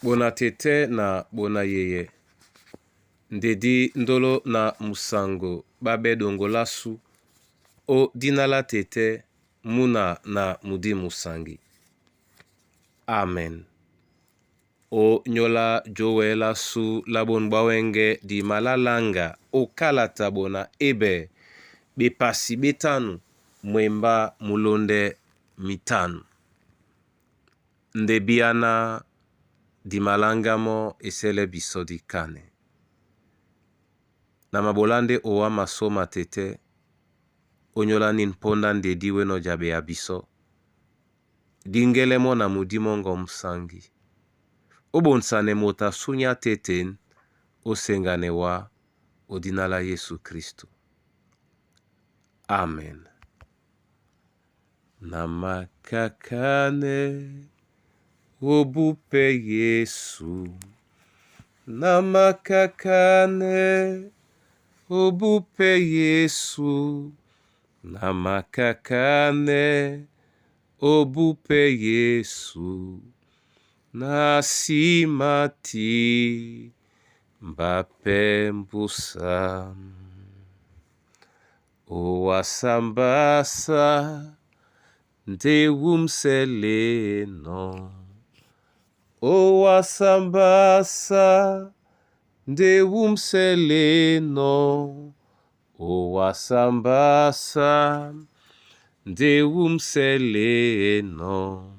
Bona tete na bona yeye. Ndedi ndolo na musango babe dongo lasu o dinala tete muna na mudi musangi. Amen. O nyola jowe su labon bawenge di malalanga o kalata bona ebe bepasi betanu mwemba mulonde mitanu. Ndebiana di malangamo esele bisodi kane. Na mabolande owa masoma tete onyola ninponda ndediwe no jabe abiso. Dingelemo na mudimongo msangi. Obonsane mota sunya teten osengane wa odinala Yesu Kristo. Amen. Namakakane obupe Yesu. Namakakane obupe Yesu. Namakakane obupe Yesu. Nasimati mbape mbusa. Oasambasa ndewumseleno. Oasambasa ndewumseleno. Oasambasa ndewumseleno.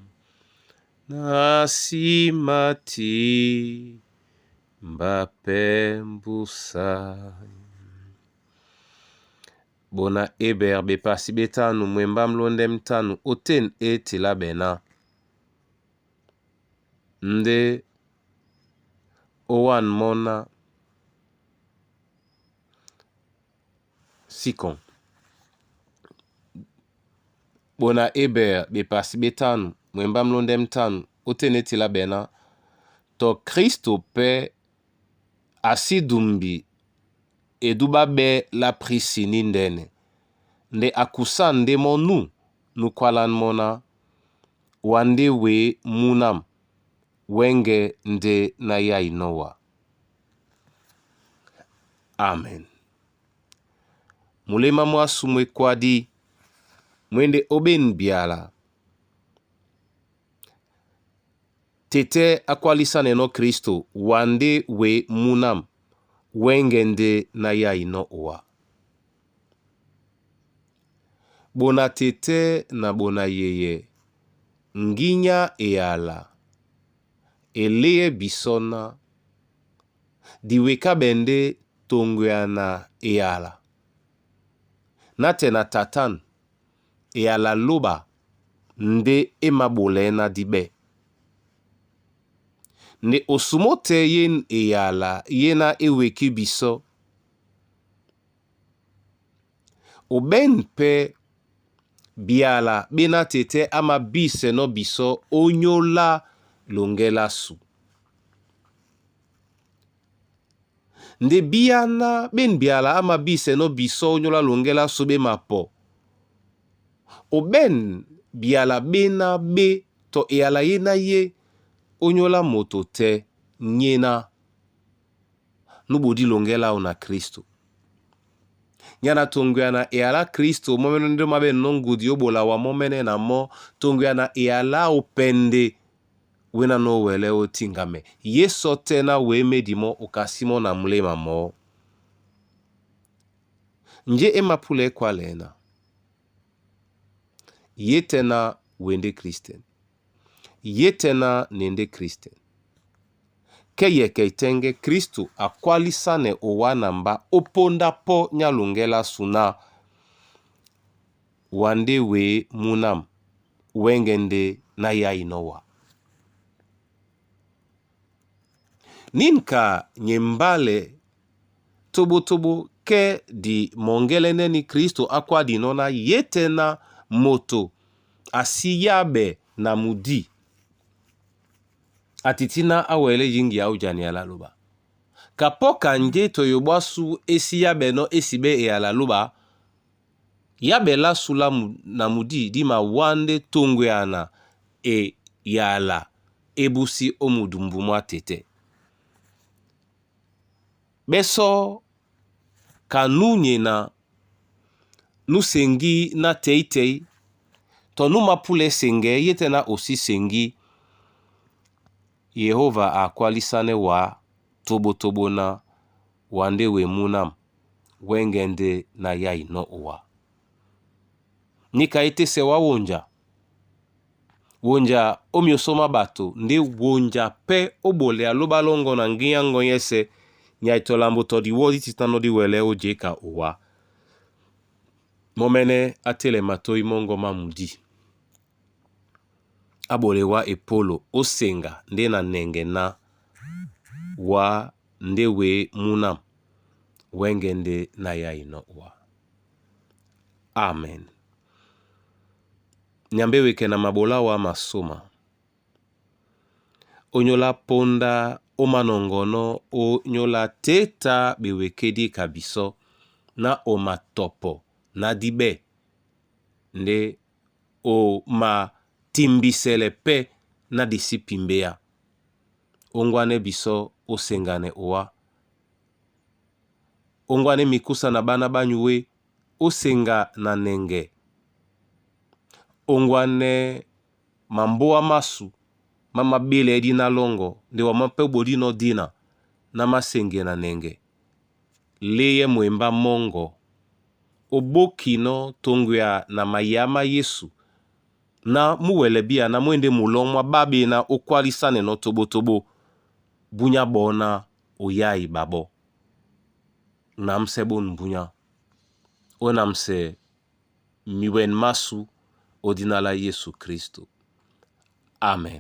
Nasimati mbape mbusa. Bona eber bepasi betanu mwemba mlonde mtanu oten etila bena. Nde owan mona sikon. Bona eber bepasi betanu mwemba mlonde mtanu oten etila bena. To Kristo pe asidumbi eduba be la prisini ndene. Nde akusa nde monu nukwalan mona wande we munam wenge nde na ya inowa. Amen. Mulema mwasumwe kwadi mwende oben biala. Tete akwalisa neno Kristo wande we munam wengende na ya ino owa. Bona tete na bona yeye. Nginya eala. Eleye bisona. Diweka bende tongweana eala. Nate na tatan. Eala loba. Nde emabolena dibe. Ne osumote yen eyala yena eweki biso. Oben pe biala bena tete ama bise no biso onyola longela su. Nde biana ben biala ama bise no biso onyola longela su be mapo. Oben biala bena be to eyala yena ye onyola moto te nyena nubodi longela una Kristo. Nyana tongweana eala Kristo momeno ndo mabe nongudi obola wa momene na mo tongweana eala opende wena no wele otingame. Yeso tena weme dimo okasimo na mlema mo. Nje emapule kwa lena. Yetena wende Kristen. Yetena nende Kristen. Keye keitenge Kristu akwalisane owana mba oponda po nyalungela suna. Wande we munam wengende na ya inowa. Ninka nyembale tobo ke di mongele neni Kristo akwa dinona yetena moto asiyabe na mudi. Atitina awele jingi au jani ala luba. Kapoka nje toyobasu esi yabe no esibe e ala luba. Yabe la sula na mudi di ma wande tongwe ana e yala ebusi omudumbu mwa tete. Beso ka nu nyena nu sengi na tei to nu mapule senge yete na osi sengi Yehova akwalisane wa tobo na wande we munam wengende na yai no uwa. Nika ite se wa wonja omiosoma bato nde wonja pe obole aloba longo na ngiya ngonyese nyaitolambo to di wodi titano di wele oje ka uwa. Momene atele matoi mongo mamudi. Abole wa epolo osenga nde na nenge na wa nde we munam wengende na yai no uwa. Amen. Nyambe weke na mabola wa masoma. Onyola ponda omanongono onyola teta bewekedi kabiso na omatopo na dibe nde o ma timbisele pe na disipimbea. Ongwane biso osengane owa. Ongwane mikusa na bana banyuwe osenga na nenge. Ongwane mamboa masu mama bile edi na longo nde wa mape bodi no dina na masenge na nenge. Leye mwemba mongo oboki no tongwea na mayama Yesu na muwele bia na mwende mulongwa babi na okwalisane no tobo bunya bona oyai babo. Namse bon bunya. Onamse miwen masu odinala Yesu Kristo. Amen.